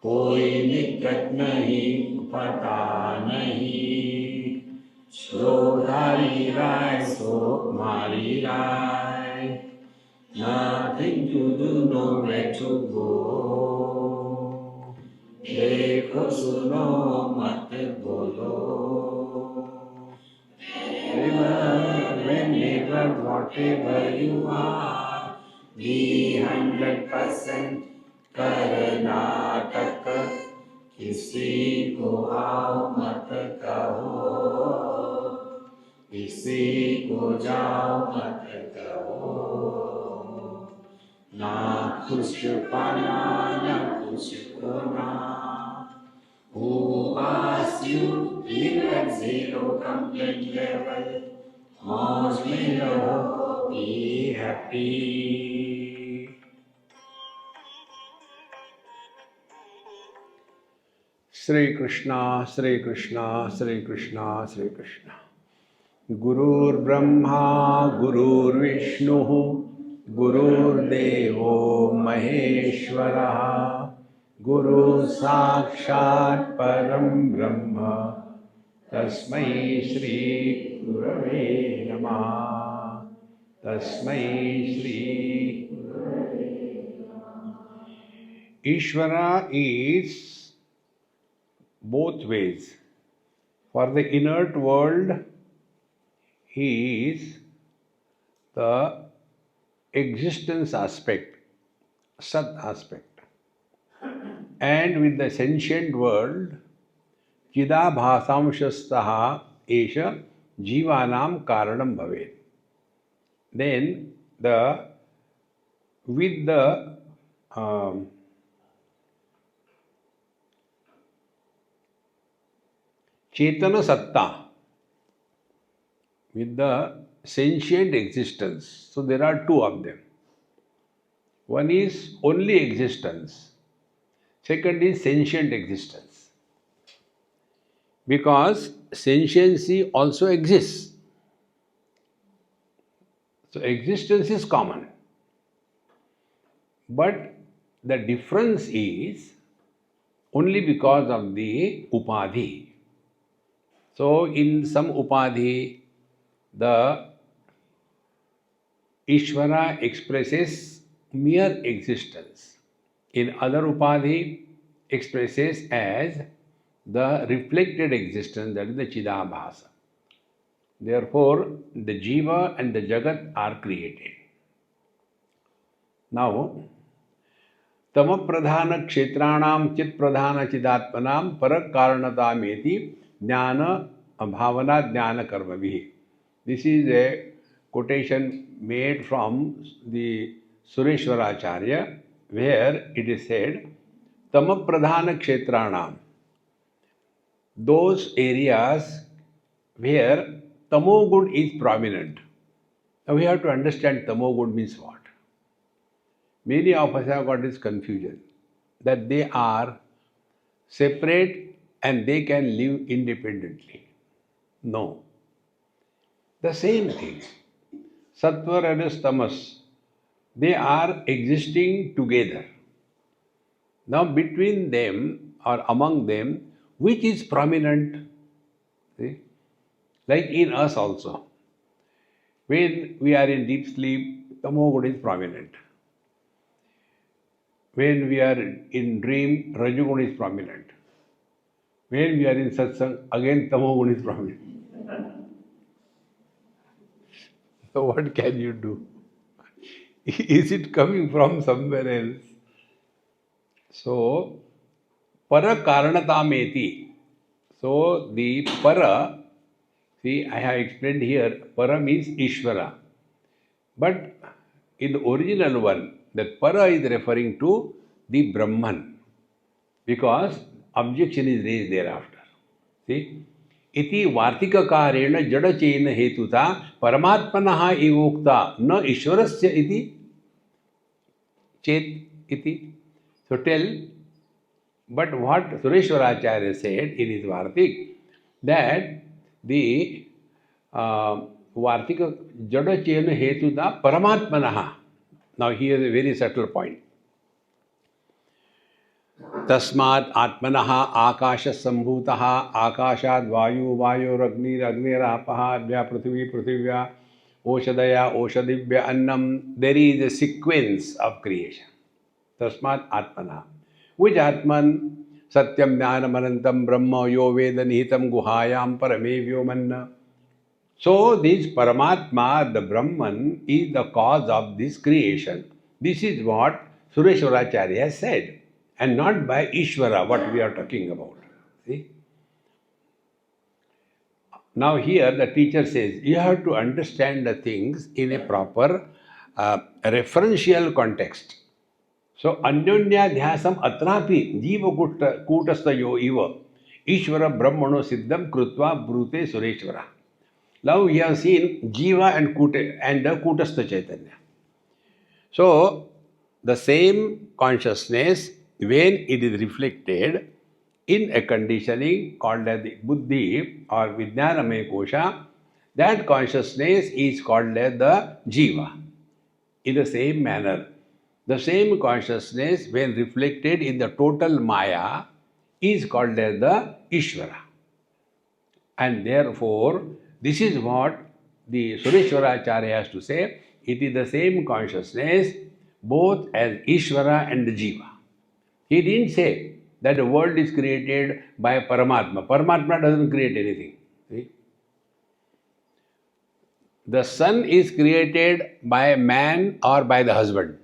कोई निकट नहीं पता नहीं, श्रोधारी राय सो मारी राय, nothing to do, nowhere to go, देखो सुनो मत बोलो, whenever, whatever you are, be 100% Karnataka, किसी को आओ मत कहो, किसी को जाओ मत कहो, ना कुछ पाना ना कुछ खोना, who asks you live at zero complaint level, मौज में रहो, be happy. Shri Krishna, Shri Krishna, Shri Krishna, Shri Krishna. Gurur Brahma, Gurur Vishnu, Gurur Devo Maheshwara, Guru Sakshat Param Brahma, Tasmai Shri Gurave Namah, Tasmai Shri Gurave Namah. Ishvara is both ways. For the inert world, he is the existence aspect, Sat aspect. And with the sentient world, Chidabhasamshastaha Esha Jivanam Karanam Bhavet. Then with the Chetana Satta, with the sentient existence. So there are two of them. One is only existence. Second is sentient existence. Because sentiency also exists. So existence is common. But the difference is only because of the upadhi. So in some upadhi, the Ishvara expresses mere existence. In other upadhi, expresses as the reflected existence, that is the Chidabhasa. Therefore, the Jiva and the Jagat are created. Now, Tamapradhana Kshetranam Chit Pradhana Chidatmanam Parak Karanatameti Jnana Bhavana Jnana Karmavihi. This is a quotation made from the Sureshwaracharya, where it is said, Tamapradhana Kshetranam, those areas where Tamogun is prominent. Now we have to understand Tamogun means what. Many of us have got this confusion that they are separate and they can live independently. No. The same thing. Sattva, Rajas, Tamas, they are existing together. Now between them or among them, which is prominent? See? Like in us also. When we are in deep sleep, Tamogun is prominent. When we are in dream, Rajagun is prominent. When we are in satsang, again Tamogun is prominent. So what can you do? Is it coming from somewhere else? So, para karanatameti. So the para, see, I have explained here, para means Ishvara. But in the original one, that para is referring to the Brahman. Because objection is raised thereafter. See? Iti vartikakarena jadachena hetuta paramatmanaha evokta na ishwarasya iti chet iti. So tell, but what Sureshwaracharya said in his Vartik, that the Vartika jadachena hetuta paramatmanaha. Now here is a very subtle point. Tasmat Atmanaha Akasha Sambhutaha Akashad Vayu Vayuragni Agnirapaha Advya Prithvi Prithivya Oshadaya Oshadivya Annam. There is a sequence of creation. Tasmat Atmana. Which Atman? Satyam Jnanam Anantam Brahma Yo Veda Nihitam Guhayam Paramevyo Manna. So this Paramatma, the Brahman, is the cause of this creation. This is what Sureshwaracharya has said, and not by Ishvara, what we are talking about. See? Now here the teacher says, you have to understand the things in a proper referential context. So, Anyonyadhyasam atrapi jiva kutastayo iva Ishvara Brahmano siddham krutva brute Sureshwara. Now we have seen Jiva and the Kutastha Chaitanya. So, the same consciousness, when it is reflected in a conditioning called as the Buddhi or Vijnanamaya Kosha, that consciousness is called as the Jiva. In the same manner, the same consciousness, when reflected in the total Maya, is called as the Ishvara. And therefore, this is what the Sureshwaracharya has to say. It is the same consciousness both as Ishvara and Jiva. He didn't say that the world is created by Paramatma. Paramatma doesn't create anything. See? The son is created by a man or by the husband.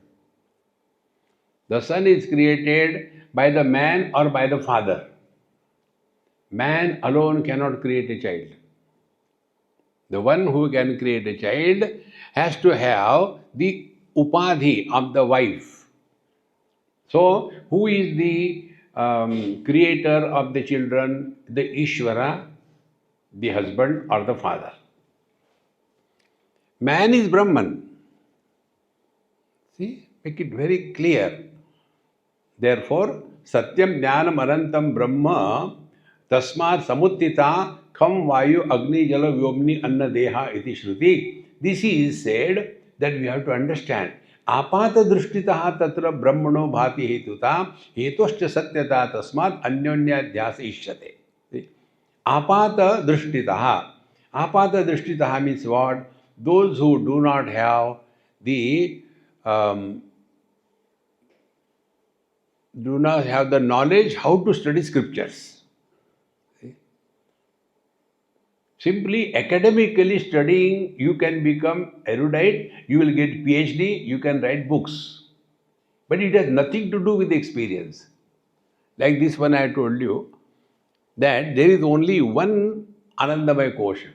The son is created by the man or by the father. Man alone cannot create a child. The one who can create a child has to have the upadhi of the wife. So, who is the creator of the children? The Ishvara, the husband or the father. Man is Brahman. See, make it very clear. Therefore, Satyam Jnanam Arantam Brahma Tasmat Samuttita Kham Vayu Agni Jala Vyomni Anna Deha Iti Shruti. This is said that we have to understand. Apata Drishtitaha Tatra Brahmano Bhati Hetuta Hetoscha Satyata Tasmat Anyonya Dhyasa Ishyate. Apata Drishtitaha. Apata Drishtitaha means what? Those who do not have the knowledge how to study scriptures. Simply academically studying, you can become erudite, you will get PhD, you can write books. But it has nothing to do with experience. Like this one I told you, that there is only one Anandamaya Kosha.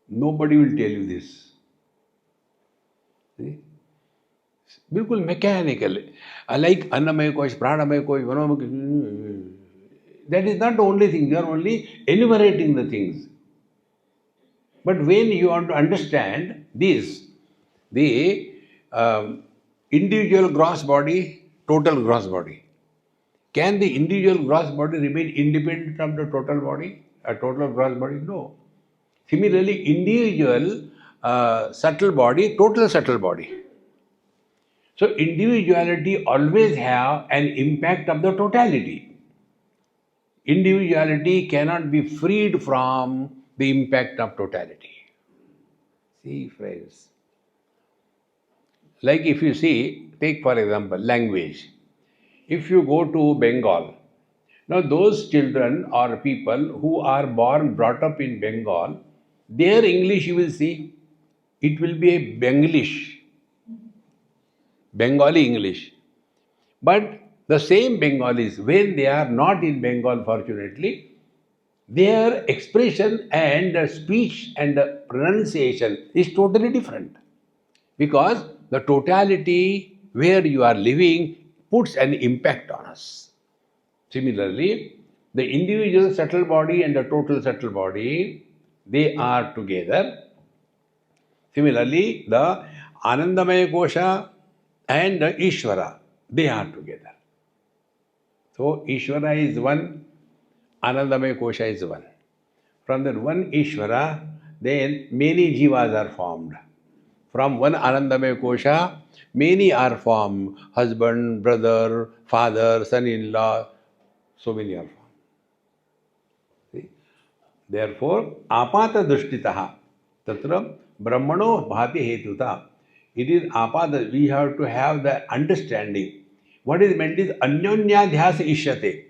Nobody will tell you this. See? बिल्कुल mechanical like अन्नमय कोश प्राणमय कोश मनोमय that is not the only thing. You are only enumerating the things. But when you want to understand this, the individual gross body, total gross body, can the individual gross body remain independent from the total body, a total gross body? No. Similarly, individual subtle body, total subtle body. So individuality always have an impact of the totality. Individuality cannot be freed from the impact of totality. See, friends. Like if you see, take for example, language. If you go to Bengal, now those children or people who are born, brought up in Bengal, their English you will see, it will be a Benglish. Bengali English. But the same Bengalis, when they are not in Bengal, fortunately, their expression and speech and pronunciation is totally different. Because the totality where you are living puts an impact on us. Similarly, the individual subtle body and the total subtle body, they are together. Similarly, the Anandamaya Kosha and the Ishvara, they are together. So, Ishvara is one, Anandamaya Kosha is one. From that one Ishvara, then many jivas are formed. From one Anandamaya Kosha, many are formed. Husband, brother, father, son-in-law, so many are formed. See? Therefore, apata drishtitaha, tatra brahmano bhati hetuta. It is apata, we have to have the understanding. What is meant is anyonya dhyasa ishyate.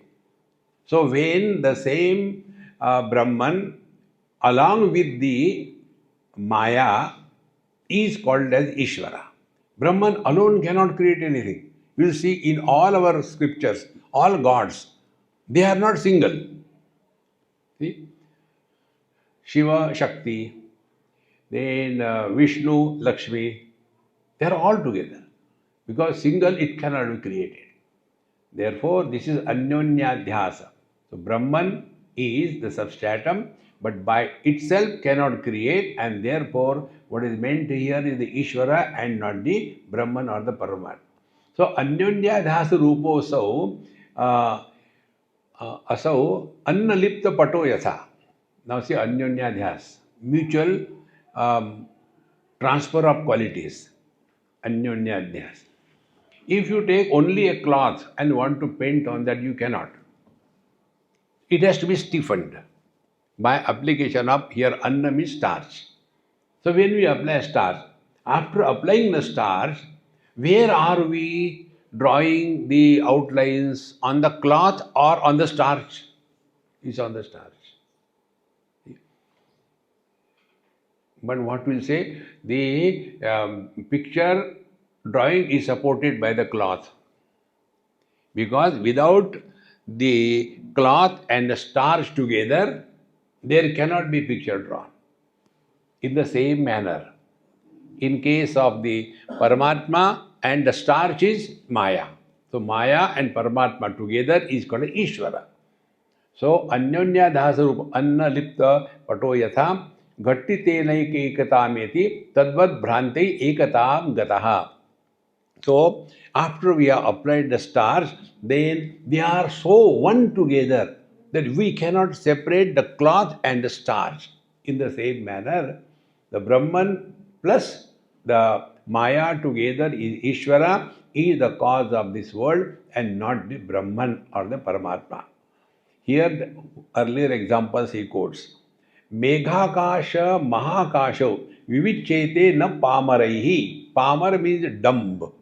So when the same Brahman along with the Maya is called as Ishvara. Brahman alone cannot create anything. You will see in all our scriptures, all gods, they are not single. See? Shiva, Shakti, then Vishnu, Lakshmi, they are all together. Because single it cannot be created. Therefore, this is Anyonyadhyasa. So, Brahman is the substratum, but by itself cannot create, and therefore, what is meant here is the Ishvara and not the Brahman or the Paramatma. So, Anyonyadhyasa Ruposau Asau Annalipta Pato Yatha. Now, see Anyonyadhyas, mutual transfer of qualities. Anyonyadhyas. If you take only a cloth and want to paint on that, you cannot. It has to be stiffened by application of here anna means starch. So when we apply starch, after applying the starch, where are we drawing the outlines on the cloth or on the starch? It's on the starch. But what we'll say, the picture drawing is supported by the cloth. Because without the cloth and the starch together, there cannot be picture drawn. In the same manner, in case of the Paramatma and the starch is Maya. So Maya and Paramatma together is called Ishvara. So Anyonya Dhasarupa Anna Lipta Pato Yatha Gatti Tenaik Ekatameti Tadvad Bhrantai Ekatam Gataha. So, after we have applied the stars, then they are so one together that we cannot separate the cloth and the starch. In the same manner, the Brahman plus the Maya together is Ishvara, is the cause of this world and not the Brahman or the Paramatma. Here, the earlier examples he quotes. Meghakasha Mahakasha Vivichete na Pamaraihi. Pamar means dumb.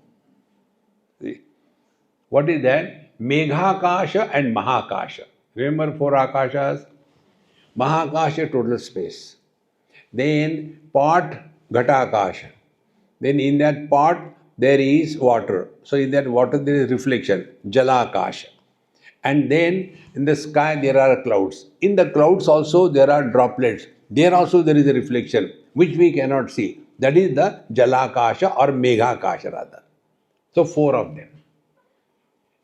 See? What is that? Meghakasha and Mahakasha. Remember four Akashas? Mahakasha, total space. Then pot, Ghatakasha. Then in that pot there is water. So in that water there is reflection, Jalakasha. And then in the sky there are clouds. In the clouds also there are droplets. There also there is a reflection which we cannot see. That is the Jalakasha or Meghakasha rather. So four of them.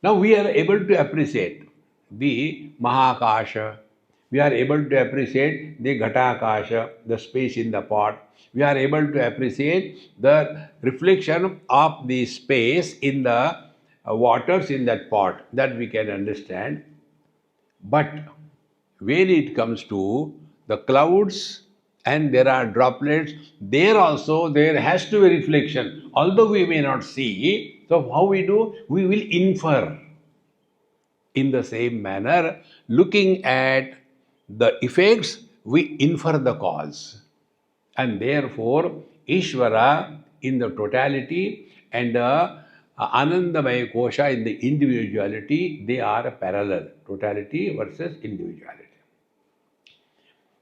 Now we are able to appreciate the Mahakasha, we are able to appreciate the Ghatakasha, the space in the pot, we are able to appreciate the reflection of the space in the waters in that pot, that we can understand. But when it comes to the clouds and there are droplets, there also there has to be reflection. Although we may not see, so how we do? We will infer. In the same manner, looking at the effects, we infer the cause. And therefore, Ishvara in the totality and Anandamaya Kosha in the individuality, they are parallel. Totality versus individuality.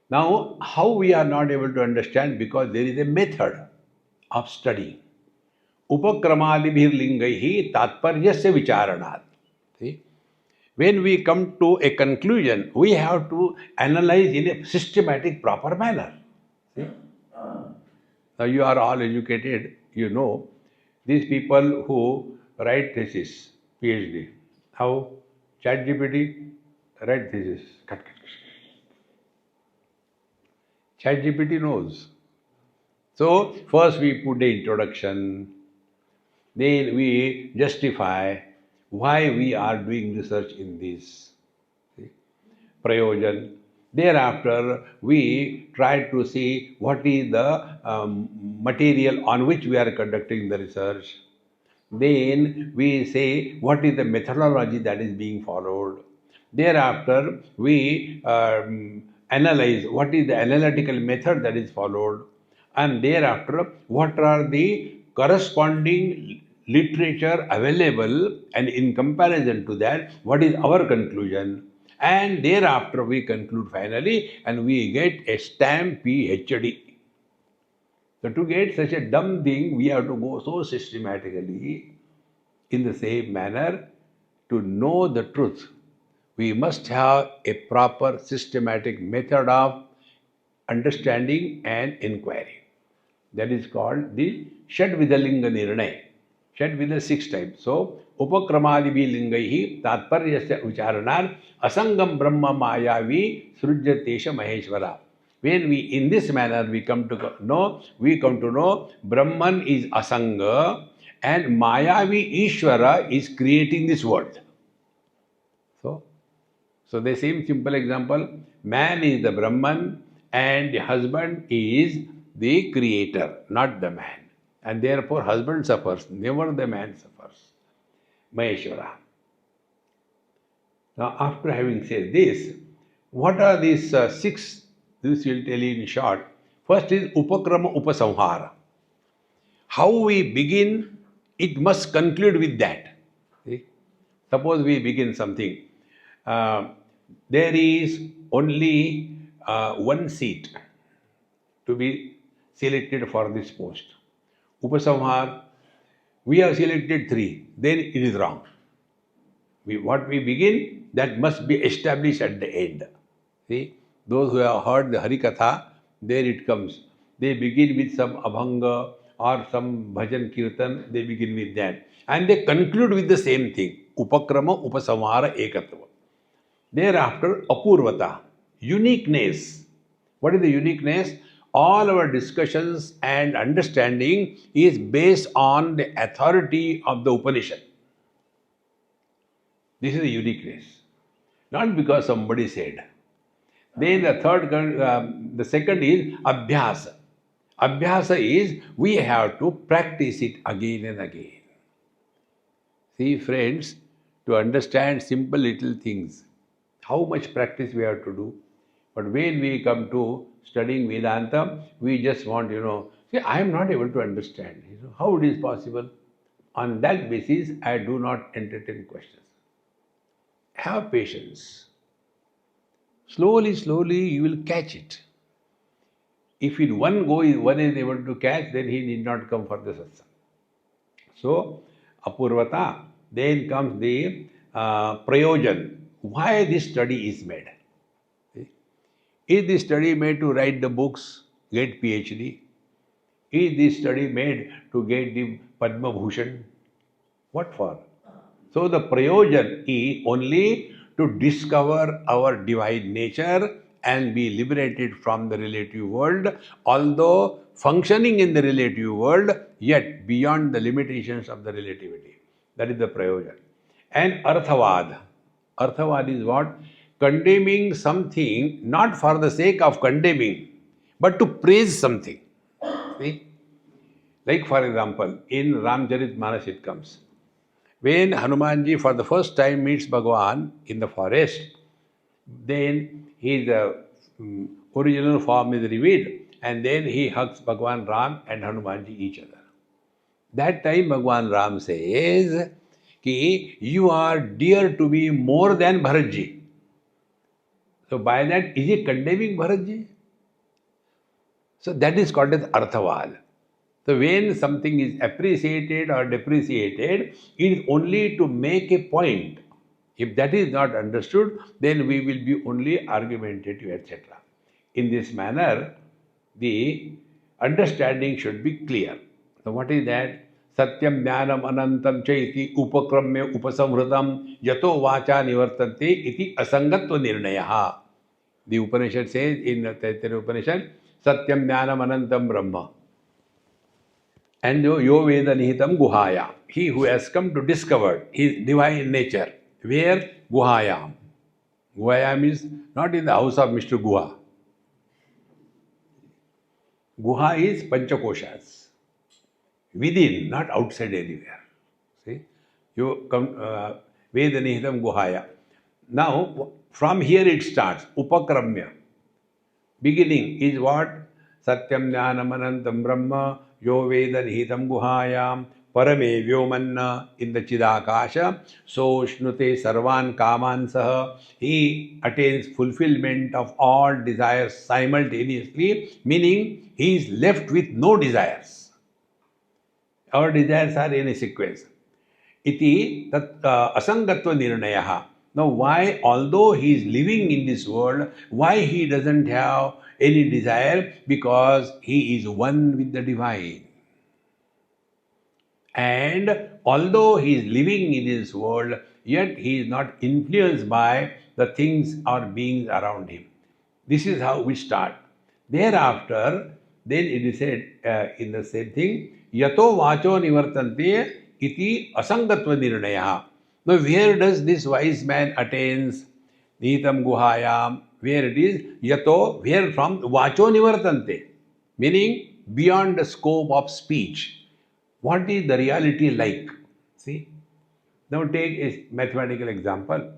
Now, how we are not able to understand? Because there is a method of studying. Upakramadibhirlingaihi tatparyasya vicharanat. See? When we come to a conclusion, we have to analyze in a systematic, proper manner. See? Now you are all educated, you know, these people who write thesis, PhD, how ChatGPT write thesis. Cut, cut, cut. ChatGPT knows. So first we put the introduction, then we justify why we are doing research in this. See? Prayojan. Thereafter, we try to see what is the material on which we are conducting the research. Then we say what is the methodology that is being followed. Thereafter, we analyze what is the analytical method that is followed. And thereafter, what are the corresponding literature available, and in comparison to that, what is our conclusion. And thereafter, we conclude finally, and we get a stamp PhD. So to get such a dumb thing, we have to go so systematically in the same manner. To know the truth, we must have a proper systematic method of understanding and inquiry. That is called the Shadvidalinga Nirnay. Shadvida 6 times. So, Upakramadibi Lingaihi Tatparyasya Ucharanar Asangam Brahma Mayavi Srujyatesha Maheshwara. When we, in this manner, we come to know Brahman is Asanga and Mayavi Ishvara is creating this world. So the same simple example, man is the Brahman and the husband is the creator, not the man. And therefore husband suffers, never the man suffers. Maheshwara. Now after having said this, what are these 6? This will tell you in short. First is Upakrama Upasamhara. How we begin, it must conclude with that. See? Suppose we begin something. There is only one seat to be selected for this post. Upasamhar, we have selected 3, then it is wrong. What we begin, that must be established at the end. See, those who have heard the Harikatha, there it comes. They begin with some Abhanga or some Bhajan Kirtan, they begin with that. And they conclude with the same thing. Upakrama, Upasamhara, Ekatva. Thereafter, Apurvata, uniqueness. What is the uniqueness? All our discussions and understanding is based on the authority of the Upanishad. This is the uniqueness. Not because somebody said. Then the second is Abhyasa. Abhyasa is we have to practice it again and again. See, friends, to understand simple little things, how much practice we have to do. But when we come to studying Vedanta, we just want, see, I am not able to understand. How it is possible? On that basis, I do not entertain questions. Have patience. Slowly, you will catch it. If in one go one is able to catch, then he need not come for the satsang. So, Apurvata, then comes the Prayojan. Why this study is made? Is this study made to write the books, get PhD? Is this study made to get the Padma Bhushan? What for? So the Prayojan is only to discover our divine nature and be liberated from the relative world, although functioning in the relative world, yet beyond the limitations of the relativity. That is the Prayojan. And Arthavad. Arthavad is what? Condemning something not for the sake of condemning, but to praise something. See? Like for example, in Ramcharitmanas it comes. When Hanumanji for the first time meets Bhagavan in the forest, then his original form is revealed, and then he hugs Bhagavan Ram and Hanumanji each other. That time Bhagavan Ram says, Ki, you are dear to me more than Bharatji. So by that, is he condemning Bharatji? So that is called as Arthavad. So when something is appreciated or depreciated, it is only to make a point. If that is not understood, then we will be only argumentative, etc. In this manner, the understanding should be clear. So what is that? Satyam jnanam anantam chaiti upakramya upasamhritam yato vacha nivartante iti asangatva nirnayaha. The Upanishad says in the Taittiriya Upanishad, Satyam jnanam anantam brahma. And yo veda nihitam guhaya. He who has come to discover his divine nature. Where? Guhayam. Guhaya means not in the house of Mr. Guha. Guha is Panchakoshas. Within, not outside anywhere. See? You come, Vedanihitam Guhaya. Now, from here it starts. Upakramya. Beginning is what? Satyam Jnanam Anantam Brahma Yo Vedanihitam Guhayam Parame Vyomanna in the Chidakasha So Shnute Sarvan Kaman Saha. He attains fulfillment of all desires simultaneously, meaning he is left with no desires. Our desires are in a sequence. Iti tat asangatva nirnayaha. Now why, although he is living in this world, why he doesn't have any desire? Because he is one with the divine. And although he is living in this world, yet he is not influenced by the things or beings around him. This is how we start. Thereafter, then it is said in the same thing, Yato vacho nivartante iti asangatva nirnaya. Now, where does this wise man attains nitam guhayam? Where it is yato, where from vacho nivartante, meaning beyond the scope of speech. What is the reality like? See, now take a mathematical example.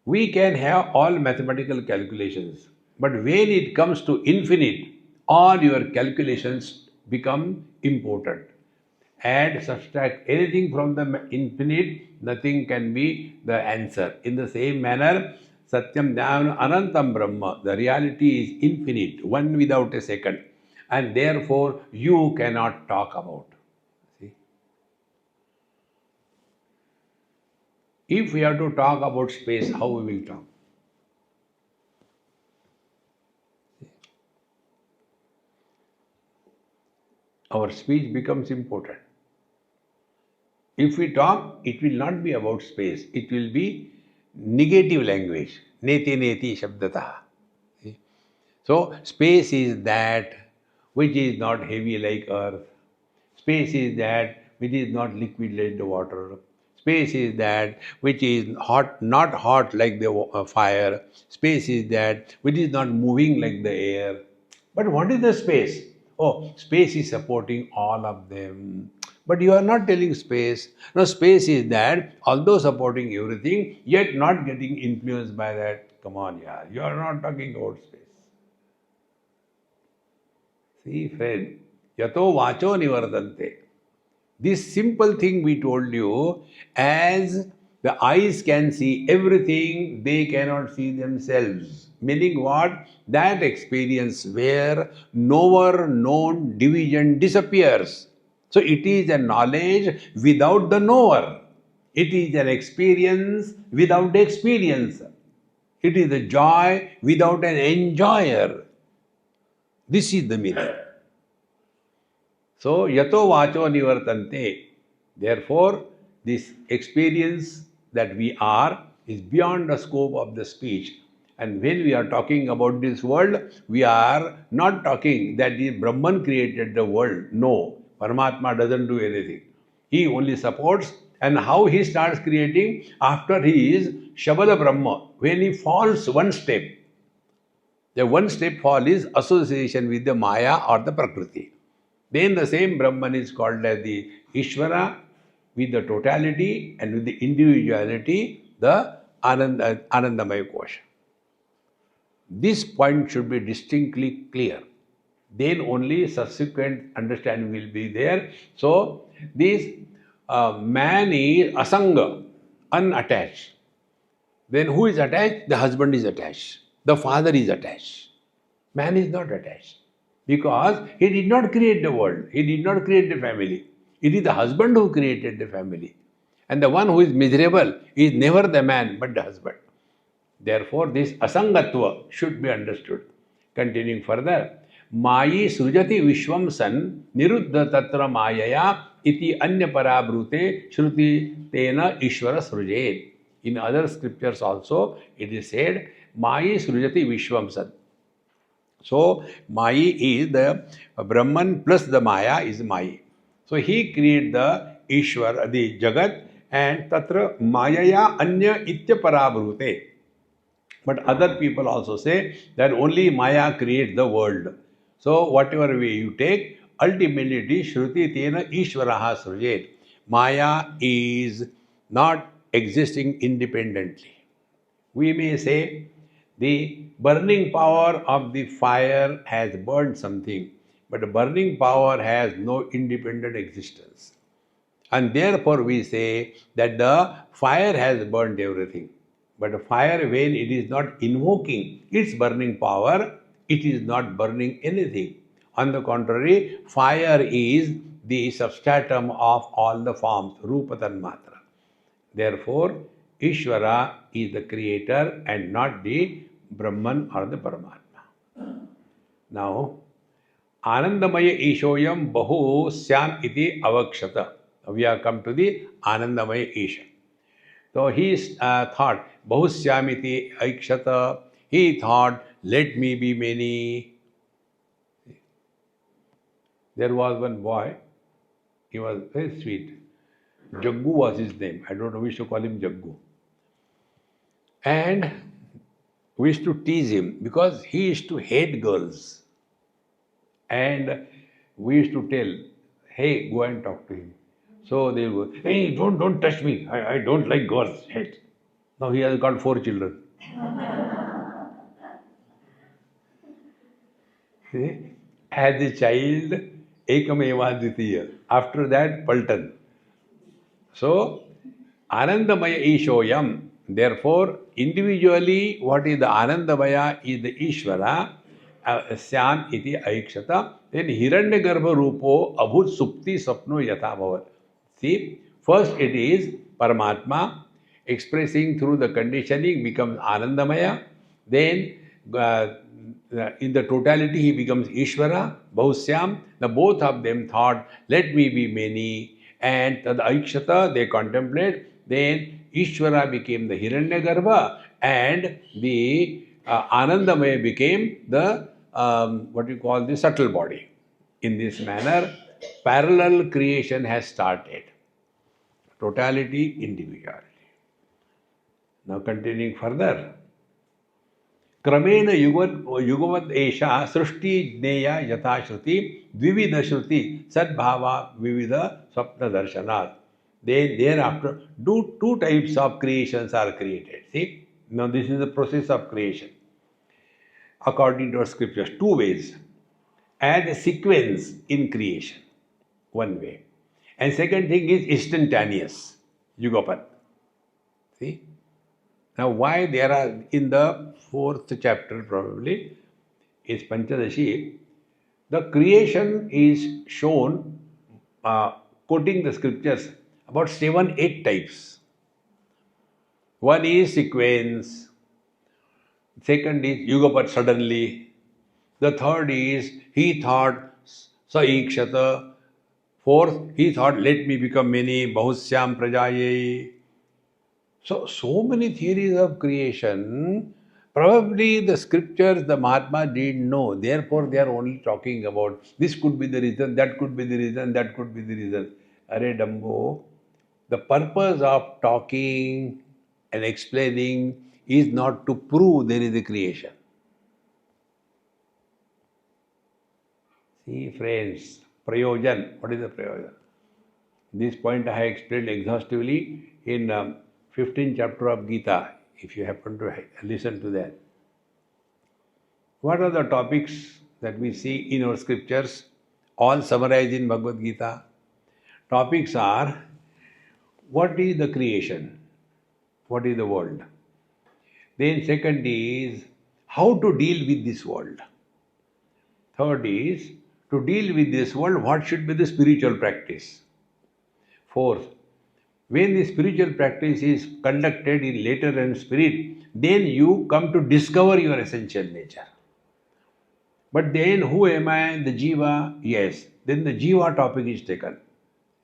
We can have all mathematical calculations, but when it comes to infinite, all your calculations become important. Add, subtract anything from the infinite, nothing can be the answer. In the same manner, Satyam Jnana Anantam Brahma, the reality is infinite, one without a second, and therefore you cannot talk about. See? If we have to talk about space, how we will talk? Our speech becomes important. If we talk, it will not be about space. It will be negative language. Neti neti shabdataha. So, space is that which is not heavy like earth. Space is that which is not liquid like the water. Space is that which is hot, not hot like the fire. Space is that which is not moving like the air. But what is the space? Oh, space is supporting all of them. But you are not telling space. No, space is that, although supporting everything, yet not getting influenced by that. Come on, yeah, you are not talking about space. See, friend, yato vacho nivardante. This simple thing we told you, as the eyes can see everything, they cannot see themselves. Meaning what? That experience where knower known division disappears. So it is a knowledge without the knower. It is an experience without the experiencer. It is a joy without an enjoyer. This is the meaning. So, yato vacho nivartante. Therefore, this experience that we are is beyond the scope of the speech. And when we are talking about this world, we are not talking that the Brahman created the world. No, Paramatma doesn't do anything. He only supports. And how he starts creating? After he is Shabada Brahma. When he falls one step, the one step fall is association with the Maya or the Prakriti. Then the same Brahman is called as the Ishvara with the totality and with the individuality, the Anandamaya Kosha. This point should be distinctly clear. Then only subsequent understanding will be there. So, this man is asanga, unattached. Then who is attached? The husband is attached. The father is attached. Man is not attached. Because he did not create the world. He did not create the family. It is the husband who created the family. And the one who is miserable is never the man but the husband. Therefore, this asangatva should be understood. Continuing further, Mayi srujati vishwam san niruddha tatra mayaya iti anya parabrute shruti tena ishvara srujet. In other scriptures also, it is said, Mayi srujati vishwam san. So, Mayi is the Brahman plus the Maya is Mayi. So, he created the Ishwar, the Jagat, and Tatra Mayaya Anya Itya Parabrute. But other people also say that only Maya creates the world. So whatever way you take, ultimately it is Shruti Tena Ishvaraha Srujet. Maya is not existing independently. We may say the burning power of the fire has burned something, but the burning power has no independent existence. And therefore we say that the fire has burned everything. But fire, when it is not invoking its burning power, it is not burning anything. On the contrary, fire is the substratum of all the forms, Rupa Tanmatra. Therefore, Ishvara is the creator and not the Brahman or the Paramatma. Now, Anandamaya Ishoyam Bahu Syam iti avakshata. We have come to the Anandamaya Isha. So he thought, Bahu Syam iti aikshata. He thought, let me be many. There was one boy, he was very sweet. Jaggu was his name. I don't know, we used to call him Jaggu. And we used to tease him because he used to hate girls. And we used to tell, hey, go and talk to him. So they will go, hey, don't touch me. I don't like girls. Hate. Now he has got 4 children. See? As a child, Ekameva Dvitiya. After that, Paltan. So, Anandamaya Ishoyam. Therefore, individually, what is the Anandamaya is the Ishvara, Syam iti Aikshata. Then Hiranyagarbha Rupo Abhut Supti Sapno Yatha Bhavat. See, first it is Paramatma expressing through the conditioning becomes Anandamaya. Then in the totality he becomes Ishvara, Bahusyam. Now both of them thought, let me be many. And the Aikshata they contemplate. Then Ishvara became the Hiranyagarbha and the Anandamaya became the what you call the subtle body. In this manner, parallel creation has started. Totality, individuality. Now continuing further. क्रमेण युगवद एषा सृष्टि ज्ञेया यथा श्रुति द्विविध श्रुति सद्भावा विविध स्वप्न दर्शनात्. Then thereafter, two types of creations are created. See, now this is the process of creation. According to our scriptures, 2 ways. As a sequence in creation, one way. And second thing is instantaneous, yugapat. See? Now, why there are in the 4th chapter probably is Panchadashi, the creation is shown quoting the scriptures about 7-8 types. One is sequence, second is yugapat suddenly, the third is he thought saikshata, fourth he thought let me become many, bahusyam prajaye. So many theories of creation, probably the scriptures, the Mahatma didn't know. Therefore, they are only talking about this could be the reason, that could be the reason, that could be the reason. Are Dambo, the purpose of talking and explaining is not to prove there is a creation. See, friends, prayojan. What is the prayojan? This point I have explained exhaustively in 15th chapter of Gita, if you happen to listen to that. What are the topics that we see in our scriptures, all summarized in Bhagavad Gita? Topics are, what is the creation? What is the world? Then second is, how to deal with this world? Third is, to deal with this world, what should be the spiritual practice? Fourth, when the spiritual practice is conducted in letter and spirit, then you come to discover your essential nature. But then who am I? The Jiva? Yes. Then the Jiva topic is taken.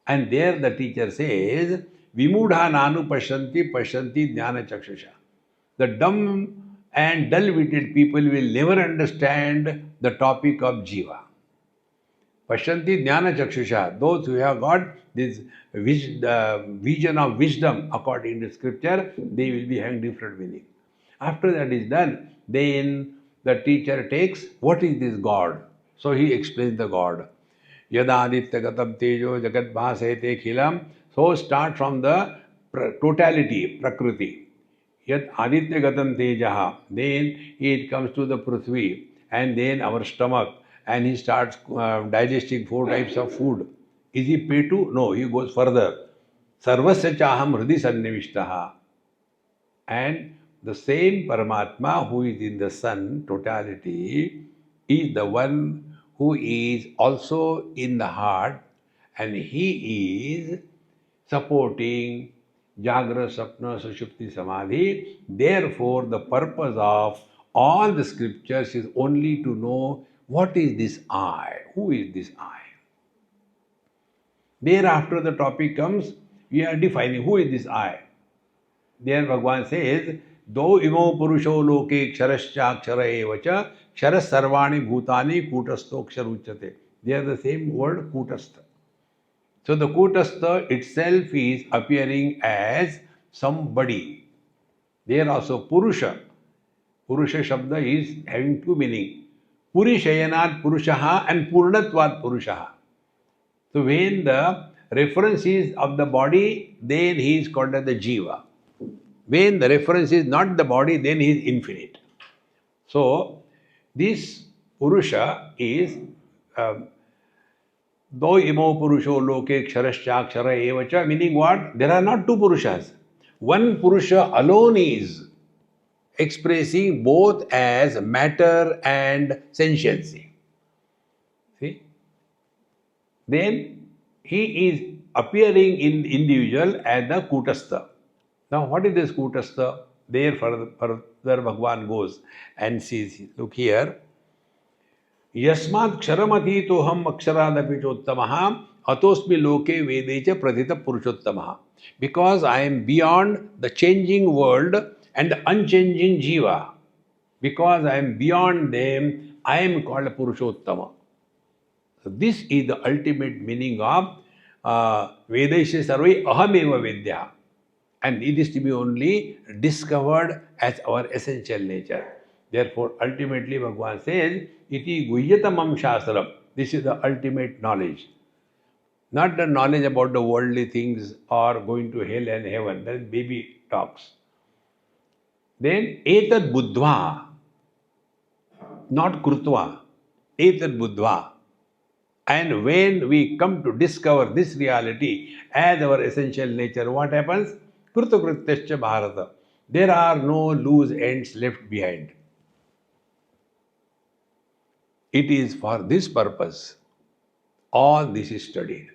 And there the teacher says, Vimudha nanu pashanti jnana chakshusha. The dumb and dull-witted people will never understand the topic of Jiva. Pashanti jnana chakshusha. Those who have got this vision of wisdom according to scripture, they will be having different meaning. After that is done, then the teacher takes, what is this God? So he explains the God. Yadaditya gatam tejo jagat bhasayate khilam. So start from the totality, prakriti. Yat aditya gatam tejaha. Then it comes to the prithvi and then our stomach, and he starts digesting 4 types of food. Is he paid to? No, he goes further. Sarvasya chaham hridi sannivishtaha. And the same Paramatma who is in the sun, totality, is the one who is also in the heart, and he is supporting Jagra, Sapna, Sushupti, Samadhi. Therefore, the purpose of all the scriptures is only to know what is this I, who is this I. Thereafter, the topic comes, we are defining who is this I. There Bhagavan says, Do imo purusho loke ksharascha kshara evacha ksharas sarvani bhutani kutasto ksharuchate. They are the same word, kutastha. So the kutastha itself is appearing as somebody. There also Purusha. Purusha Shabda is having 2 meanings. Purishayanat Purushaha and Purnatvat Purushaha. So when the reference is of the body, then he is called as the Jiva. When the reference is not the body, then he is infinite. So, this Purusha is Do imo Purusho loke ksharascha kshara evacha, meaning what? There are not 2 Purushas. One Purusha alone is expressing both as matter and sentiency. See? Then he is appearing in individual as the Kutastha. Now, what is this Kutastha? There further Bhagavan goes and sees. Look here. Yasmat ksharamati toham aksharaadapi chottamaha atosmi loke vedecha pradhita purushottamaha. Because I am beyond the changing world and the unchanging jiva. Because I am beyond them, I am called a Purushottama. So this is the ultimate meaning of Vedesha Sarvai Ahameva Vidya. And it is to be only discovered as our essential nature. Therefore, ultimately Bhagavan says, Iti Guhyatamam Shastram. This is the ultimate knowledge. Not the knowledge about the worldly things or going to hell and heaven. That is baby talks. Then, Etad Buddhva. Not Krutva. Etad Buddhva. And when we come to discover this reality as our essential nature, what happens? Krutokrityascha Bharata. There are no loose ends left behind. It is for this purpose all this is studied.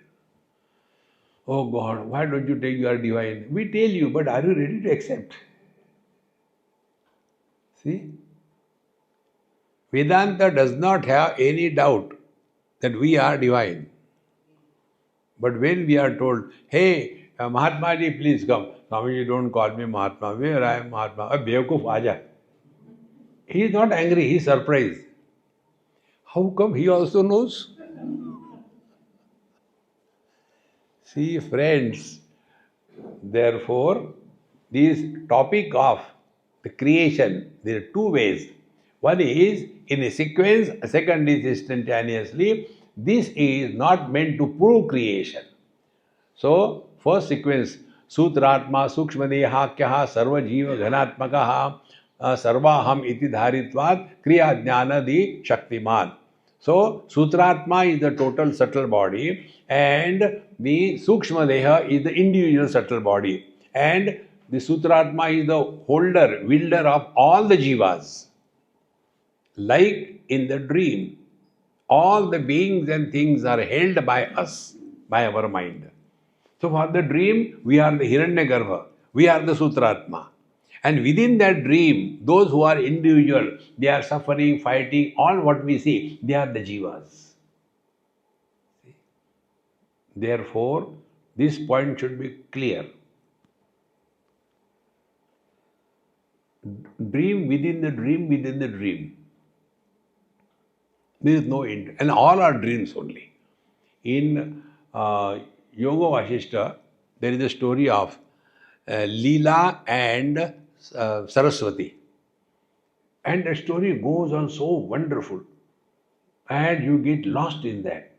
Oh God, why don't you take you are divine? We tell you, but are you ready to accept? See? Vedanta does not have any doubt that we are divine. But when we are told, hey, Mahatma ji, please come. Swamiji, don't call me Mahatma. Where I am Mahatma? Bevakoof, aaja. He is not angry, he is surprised. How come he also knows? See, friends, therefore, this topic of the creation, there are 2 ways. One is in a sequence, second is instantaneously. This is not meant to prove creation. So, first sequence, Sutratma Sukshmadehakyaha Sarva Jiva Ghanatmakaha Sarvaham iti dharitvat Kriya Jnana di Shaktiman. So, Sutratma is the total subtle body and the Sukshmadeha is the individual subtle body. And the Sutratma is the holder, wielder of all the jivas. Like in the dream, all the beings and things are held by us, by our mind. So for the dream, we are the Hiranyagarbha, we are the Sutratma. And within that dream, those who are individual, they are suffering, fighting, all what we see, they are the jivas. Therefore, this point should be clear. Dream within the dream, within the dream. There is no end. And all are dreams only. In Yoga Vasishta, there is a story of Leela and Saraswati. And the story goes on so wonderful. And you get lost in that.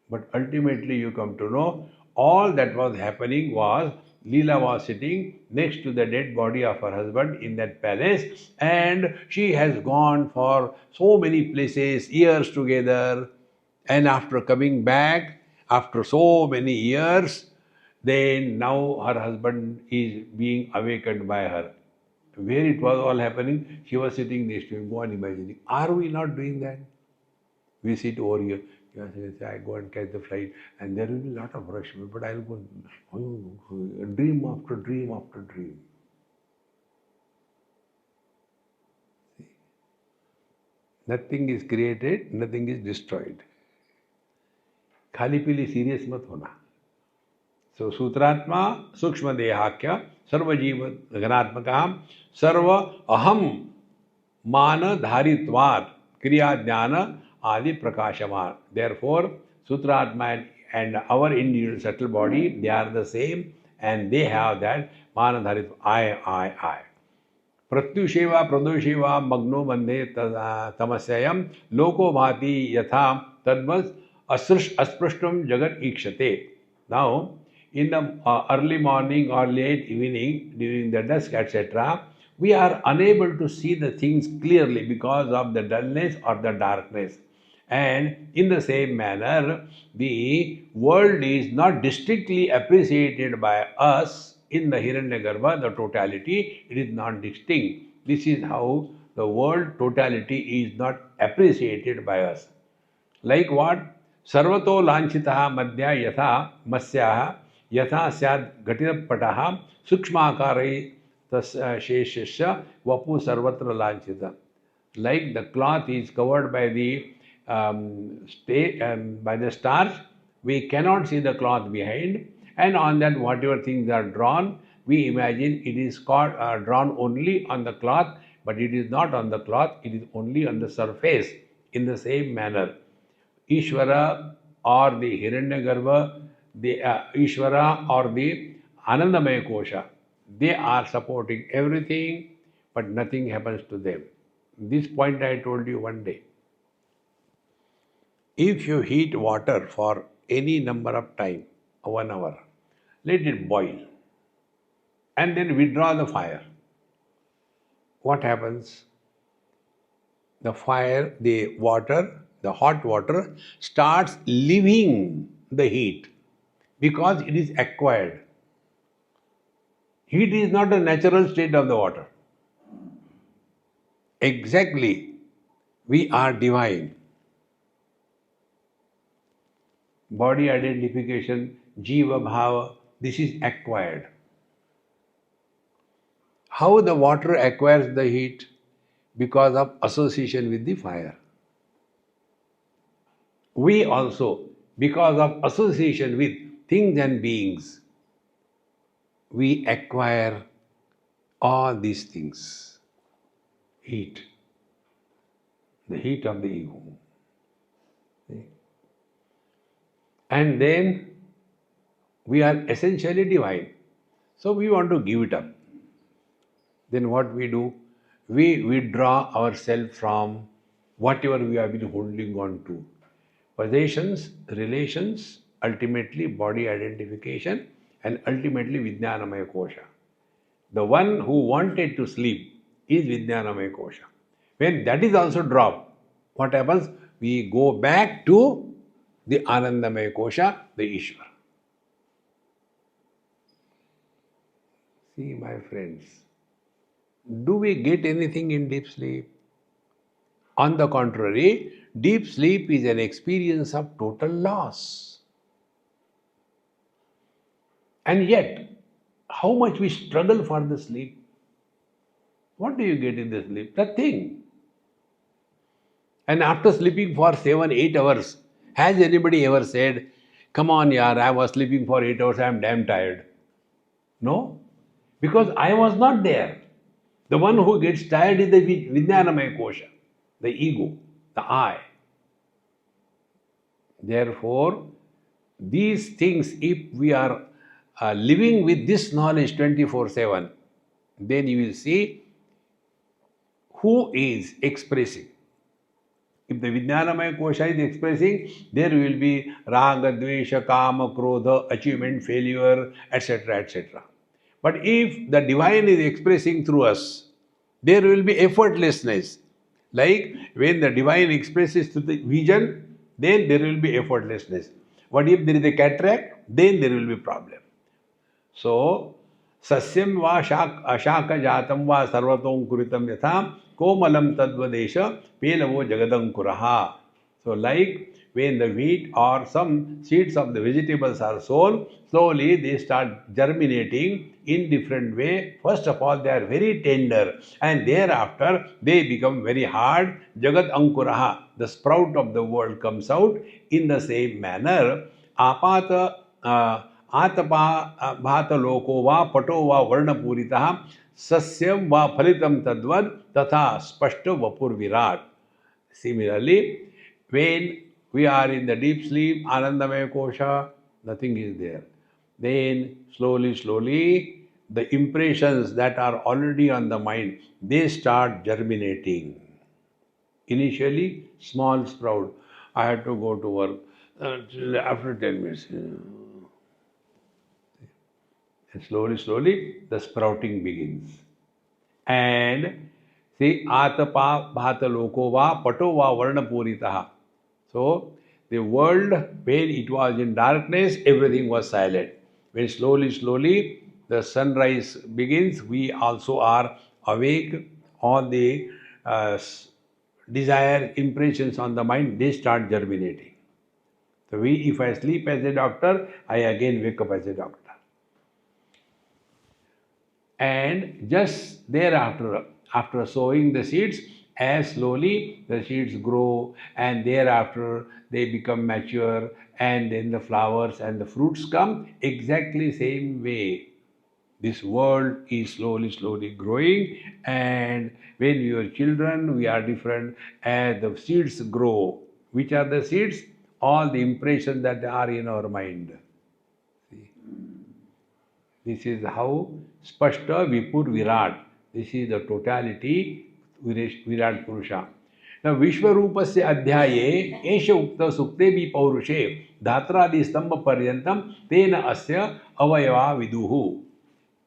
But ultimately you come to know all that was happening was Leela was sitting next to the dead body of her husband in that palace, and she has gone for so many places, years together, and after coming back, after so many years, then now her husband is being awakened by her. Where it was all happening, she was sitting next to him. Go on imagining. Are we not doing that? We sit over here. Yes, I go and catch the flight, and there will be a lot of rush, but I'll go dream after dream after dream. Nothing is created, nothing is destroyed. खाली पीली serious मत होना. So सूत्रात्मा सूक्ष्म देहाख्य सर्वजीव घनात्मका सर्व अहम मान धारित्वात् क्रिया ज्ञान adi prakashaman. Therefore, Sutratma and our individual subtle body, they are the same, and they have that manadharit I. Pratyusheva pradosheva magno mande tamasyayam loko bhati yatha tadmas asprashtam jagat ikshate. Now, in the early morning or late evening, during the dusk, etc., we are unable to see the things clearly because of the dullness or the darkness. And in the same manner, the world is not distinctly appreciated by us in the Hiranyagarbha, the totality, it is not distinct. This is how the world totality is not appreciated by us. Like what? Sarvato lanchitaha madhya yatha masyaha yatha syad ghatitapataha sukshmakarai sheshasya vapu sarvatra lanchita. Like the cloth is covered by the by the stars, we cannot see the cloth behind, and on that whatever things are drawn, we imagine it is drawn only on the cloth, but it is not on the cloth, it is only on the surface. In the same manner, Ishvara or the Hiranyagarbha, the Ishvara or the Anandamaya Kosha, they are supporting everything, but nothing happens to them. This point I told you one day. If you heat water for any number of time, 1 hour, let it boil, and then withdraw the fire. What happens? The fire, the water, the hot water starts leaving the heat because it is acquired. Heat is not a natural state of the water. Exactly, we are divine. Body identification, jiva bhava, this is acquired. How the water acquires the heat? Because of association with the fire. We also, because of association with things and beings, we acquire all these things. Heat, the heat of the ego. And then we are essentially divine. So we want to give it up. Then what we do? We withdraw ourselves from whatever we have been holding on to. Possessions, relations, ultimately body identification, and ultimately Vijnanamaya Kosha. The one who wanted to sleep is Vijnanamaya Kosha. When that is also dropped, what happens? We go back to the Anandamaya Kosha, the Ishvara. See, my friends, do we get anything in deep sleep? On the contrary, deep sleep is an experience of total loss. And yet, how much we struggle for the sleep? What do you get in the sleep? Nothing. And after sleeping for 7-8 hours, has anybody ever said, come on yaar, I was sleeping for 8 hours, I am damn tired? No, because I was not there. The one who gets tired is the Vijnanamaya Kosha, the ego, the I. Therefore, these things, if we are living with this knowledge 24/7, then you will see who is expressing. If the Vijnanamaya Kosha is expressing, there will be Raga, Dvesha, Kama, Krodha, achievement, failure, etc., etc. But if the divine is expressing through us, there will be effortlessness. Like when the divine expresses through the vision, then there will be effortlessness. What if there is a cataract? Then there will be problem. So, sasyam va ashaka jatam va sarvatom kuritam yatha komalam tadvadesha pelavo jagadankurah. So, like when the wheat or some seeds of the vegetables are sown, slowly they start germinating in different way. First of all, they are very tender, and thereafter they become very hard. Jagat ankurah, the sprout of the world comes out. In the same manner, apata आतपा भातलोको वा पटो वा वर्णपूरितः सस्यम वा फलितम तद्वद तथा स्पष्ट वपुर Virat. Similarly, when we are in the deep sleep, Anandamaya Kosha, nothing is there. Then slowly, the impressions that are already on the mind, they start germinating. Initially, small sprout. I had to go to work. After 10 minutes. And slowly, the sprouting begins. And see, atapa bhataloko va pato va varnapuritaha. So, the world, when it was in darkness, everything was silent. When slowly, the sunrise begins, we also are awake. All the desire impressions on the mind, they start germinating. So, if I sleep as a doctor, I again wake up as a doctor. And just thereafter, after sowing the seeds, as slowly the seeds grow, and thereafter they become mature, and then the flowers and the fruits come, exactly same way. This world is slowly growing, and when we are children, we are different. As the seeds grow, which are the seeds? All the impressions that are in our mind. This is how Spashta Vipur Virat. This is the totality Virat Purusha. Now Vishwarupasya Adhyaye Esha Ukta Sukte Bi Paurushe Dhatradi Stamba Paryantam Tena Asya Avayava Viduhu.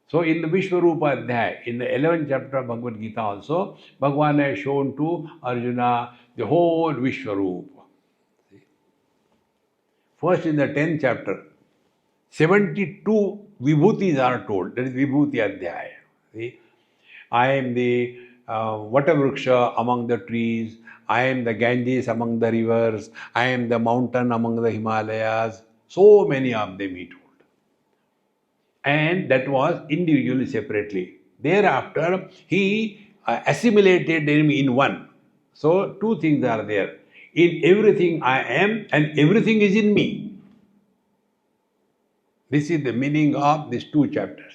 So in the Vishwarupa Adhyaya, in the 11th chapter of Bhagavad Gita also, Bhagavan has shown to Arjuna the whole Vishwarupa. First in the 10th chapter, 72 vibhutis are told. That is Vibhuti Adhyaya. See? I am the Vatavruksha among the trees. I am the Ganges among the rivers. I am the mountain among the Himalayas. So many of them he told. And that was individually, separately. Thereafter, he assimilated them in one. So, two things are there. In everything I am, and everything is in me. This is the meaning of these two chapters.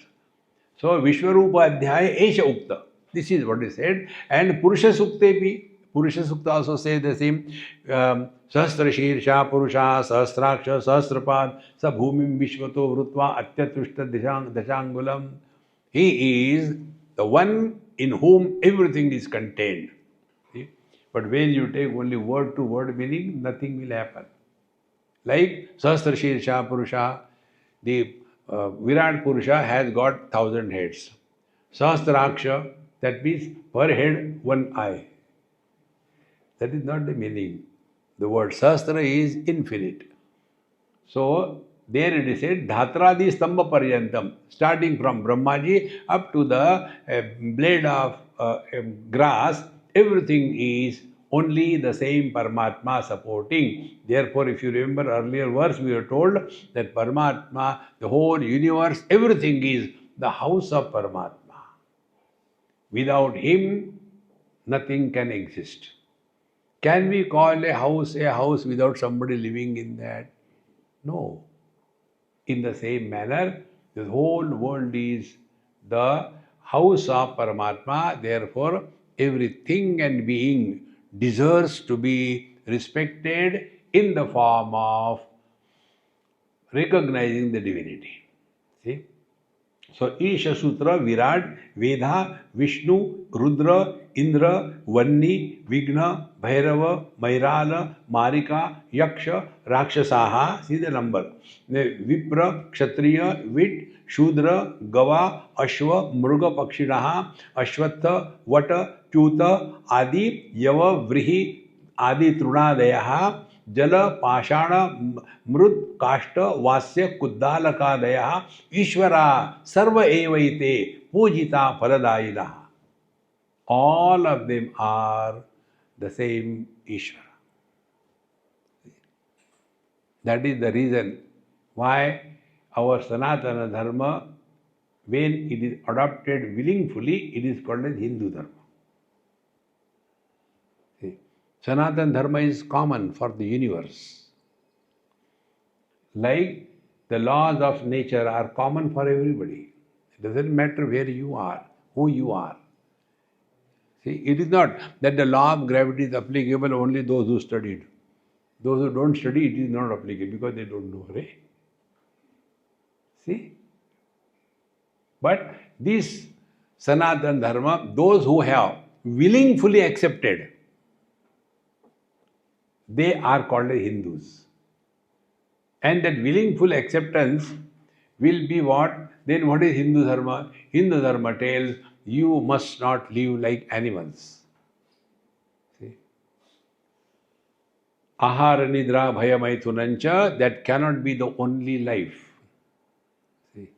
So, Vishwarupa Adhyaya Esha Ukta. This is what is said. And Purusha Suktepi. Purusha Sukta also says the same. Sahasra Shirsha Purusha Sahasraksha Sahasrapad Sabhumim Vishvato Vrutva Atyatushta Dashangulam. He is the one in whom everything is contained. See? But when you take only word to word meaning, nothing will happen. Like Sahasra Shirsha Purusha, the Virat Purusha has got 1,000 heads. Sahasraksha, that means per head one eye. That is not the meaning. The word Sahasra is infinite. So, there it is said, Dhatradi Stamba Paryantam, starting from Brahmaji up to the blade of grass, everything is only the same Paramatma supporting. Therefore, if you remember earlier verse, we were told that Paramatma, the whole universe, everything is the house of Paramatma. Without him, nothing can exist. Can we call a house without somebody living in that? No. In the same manner, the whole world is the house of Paramatma. Therefore, everything and being deserves to be respected in the form of recognizing the divinity. See? So Isha Sutra, Virat, Veda, Vishnu, Rudra, Indra, Vanni, Vigna, Bhairava, Mairala, Marika, Yaksha, Rakshasaha, see the number. Vipra, Kshatriya, Vit, Shudra, Gava, Ashva, Mruga Pakshinaha, Ashwatha, Vata, Chuta, Adi, Yava, Vrihi, आदि तृणादयः जल पाषाण मृत् काष्ठ वास्य कुद्दालकादयः ईश्वरा सर्व एवैते पूजिता फलदायिनः. All of them are the same Ishvara. That is the reason why our Sanatana Dharma, when it is adopted willingly, it is called as Hindu Dharma. Sanatana Dharma is common for the universe. Like the laws of nature are common for everybody. It doesn't matter where you are, who you are. See, it is not that the law of gravity is applicable only those who studied. Those who don't study, it is not applicable because they don't know. Right? See? But this Sanatana Dharma, those who have willingly accepted, they are called as Hindus. And that willingful acceptance will be what? Then what is Hindu Dharma? Hindu Dharma tells you must not live like animals. See? Ahara Nidra Bhaya Maithunancha, that cannot be the only life. See?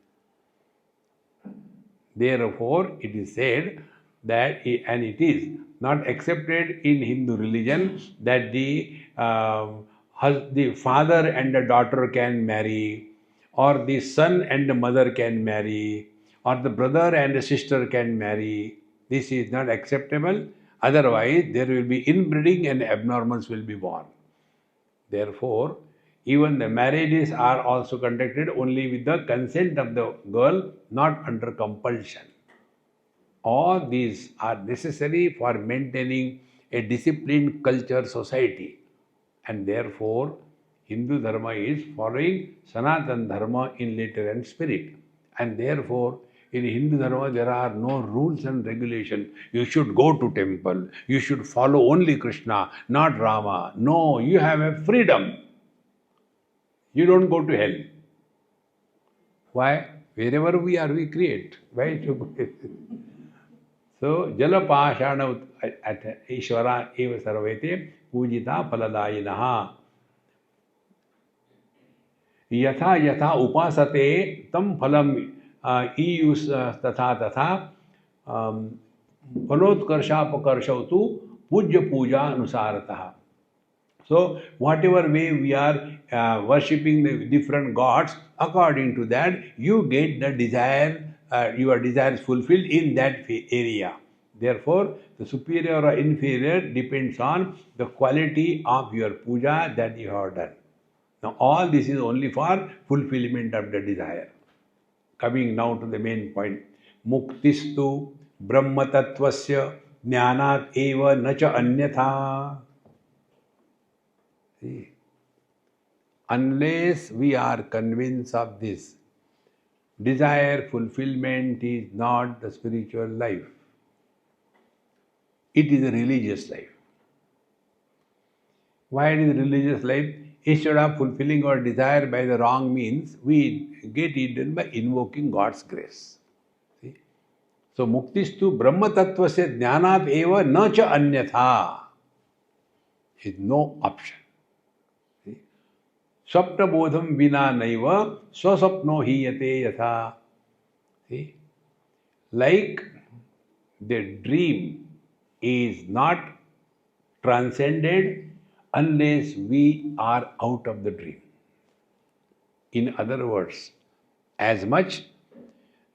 Therefore, it is said that, and it is not accepted in Hindu religion, that the father and the daughter can marry, or the son and the mother can marry, or the brother and the sister can marry. This is not acceptable. Otherwise, there will be inbreeding and abnormals will be born. Therefore, even the marriages are also conducted only with the consent of the girl, not under compulsion. All these are necessary for maintaining a disciplined culture society. And therefore, Hindu Dharma is following Sanatana Dharma in letter and spirit. And therefore, in Hindu Dharma, there are no rules and regulations. You should go to temple. You should follow only Krishna, not Rama. No, you have a freedom. You don't go to hell. Why? Wherever we are, we create. Why should we? So, Jala Pashana Ishvara Eva Sarvete Pujita Paladayinaha. यथा यथा उपासते तम फलम ईयुष तथा तथा फलोत्कर्षापकर्षौ तु पूज्य पूजा अनुसारतः. So whatever way we are worshipping the different gods, according to that you get the desire, your desires fulfilled in that area. Therefore, the superior or inferior depends on the quality of your puja that you have done. Now all this is only for fulfillment of the desire. Coming now to the main point. Muktistu Brahma Tattvasya Jnanat eva nacha anyatha. See, unless we are convinced of this, desire fulfillment is not the spiritual life. It is a religious life. Why it is a religious life? Instead of fulfilling our desire by the wrong means, we get it done by invoking God's grace. See? So, Muktistu Brahma Tattvasya Jnanat eva na cha anyatha. Is no option. See? Swapna bodham vina naiva swasapno hiyate yatha. See? Like the dream is not transcended unless we are out of the dream. In other words, as much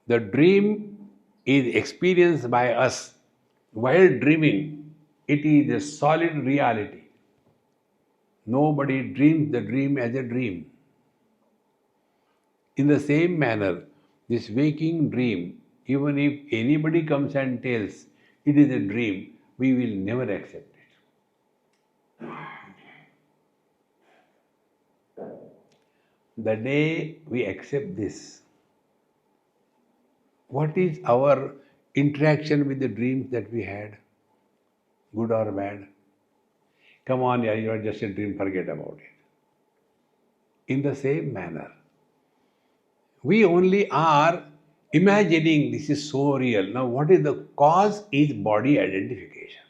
the dream is experienced by us while dreaming, it is a solid reality. Nobody dreams the dream as a dream. In the same manner, this waking dream, even if anybody comes and tells it is a dream, we will never accept it. The day we accept this, What is our interaction with the dreams that we had? Good or bad? Come on, yeah, you are just a dream, forget about it. In the same manner, we only are imagining this is so real. Now, what is the cause is body identification.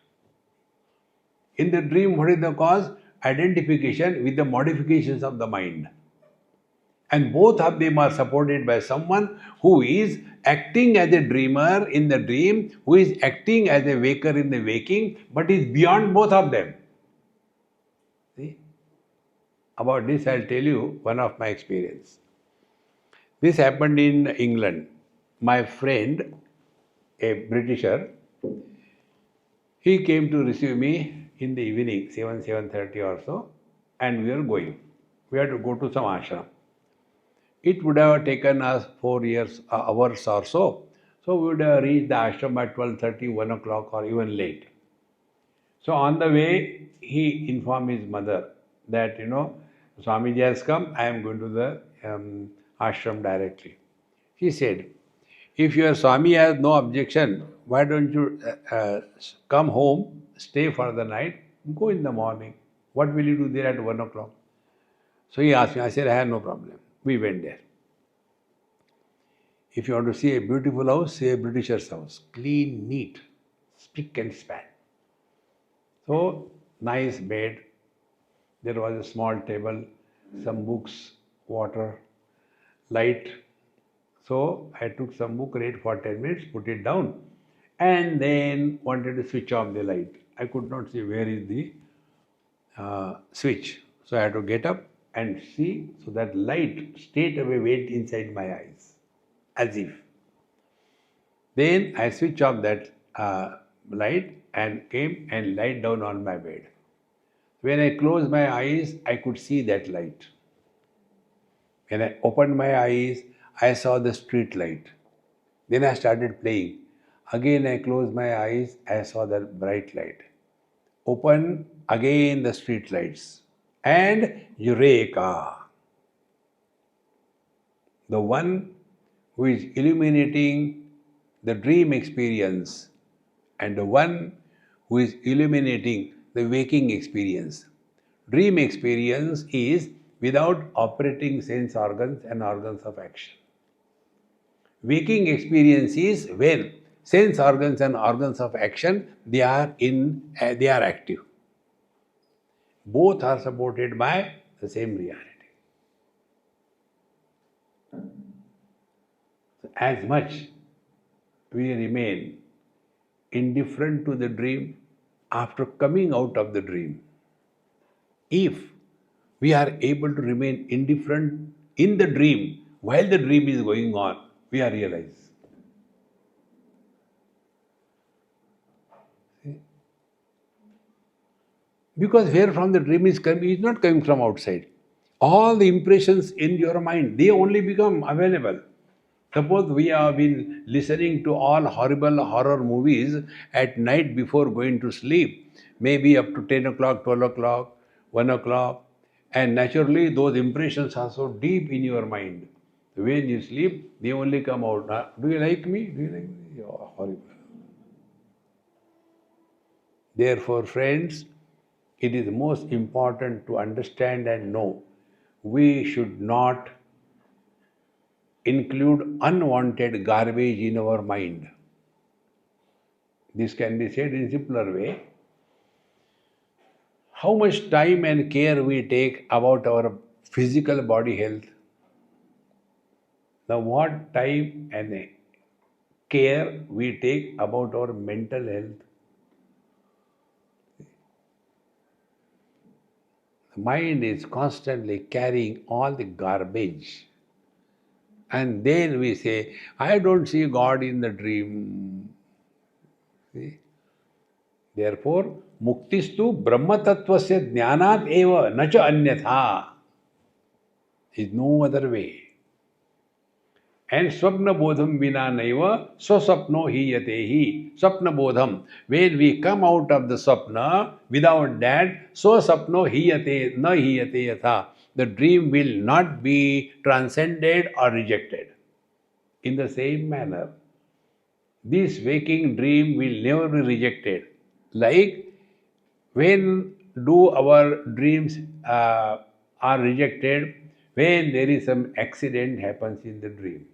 In the dream, what is the cause? Identification with the modifications of the mind. And both of them are supported by someone who is acting as a dreamer in the dream, who is acting as a waker in the waking, but is beyond both of them. See? About this, I'll tell you one of my experience. This happened in England. My friend, a Britisher, he came to receive me in the evening, 7:30 or so, and we were going. We had to go to some ashram. It would have taken us 4 hours or so. So we would have reached the ashram at 12:30, 1 o'clock or even late. So on the way, he informed his mother that, Swamiji has come, I am going to the ashram directly. She said, if your Swami has no objection, why don't you come home, stay for the night, go in the morning. What will you do there at 1 o'clock? So he asked me, I said, I have no problem. We went there. If you want to see a beautiful house, see a Britisher's house. Clean, neat, spick and span. So, nice bed. There was a small table, some books, water, light. So, I took some book, read for 10 minutes, put it down, and then wanted to switch off the light. I could not see where is the switch. So, I had to get up and see, so that light straight away went inside my eyes, as if. Then I switched off that light and came and lied down on my bed. When I closed my eyes, I could see that light. When I opened my eyes, I saw the street light. Then I started playing. Again I closed my eyes, I saw the bright light. Open again the street lights. And Eureka! The one who is illuminating the dream experience and the one who is illuminating the waking experience. Dream experience is without operating sense organs and organs of action. Waking experience is when sense organs and organs of action, they are active. Both are supported by the same reality. As much we remain indifferent to the dream after coming out of the dream. If we are able to remain indifferent in the dream while the dream is going on, we are realized. See? Because where from the dream is coming, is not coming from outside. All the impressions in your mind, they only become available. Suppose we have been listening to all horrible horror movies at night before going to sleep, maybe up to 10 o'clock, 12 o'clock, 1 o'clock, and naturally those impressions are so deep in your mind. When you sleep, they only come out. Do you like me? Do you like me? Oh, horrible. Therefore, friends, it is most important to understand and know we should not include unwanted garbage in our mind. This can be said in simpler way. How much time and care we take about our physical body health? Now what time and care we take about our mental health? The mind is constantly carrying all the garbage. And then we say, I don't see God in the dream. See? Therefore, muktistu brahmatatvasya jnanat eva nacha anyatha. Is no other way. And swapna bodham vina naiva swasapno hiyatehi. Swapna bodham. When we come out of the swapna, without that, swasapno hiyate na hiyate yatha. The dream will not be transcended or rejected. In the same manner, this waking dream will never be rejected. Like, when do our dreams are rejected? When there is some accident happens in the dream.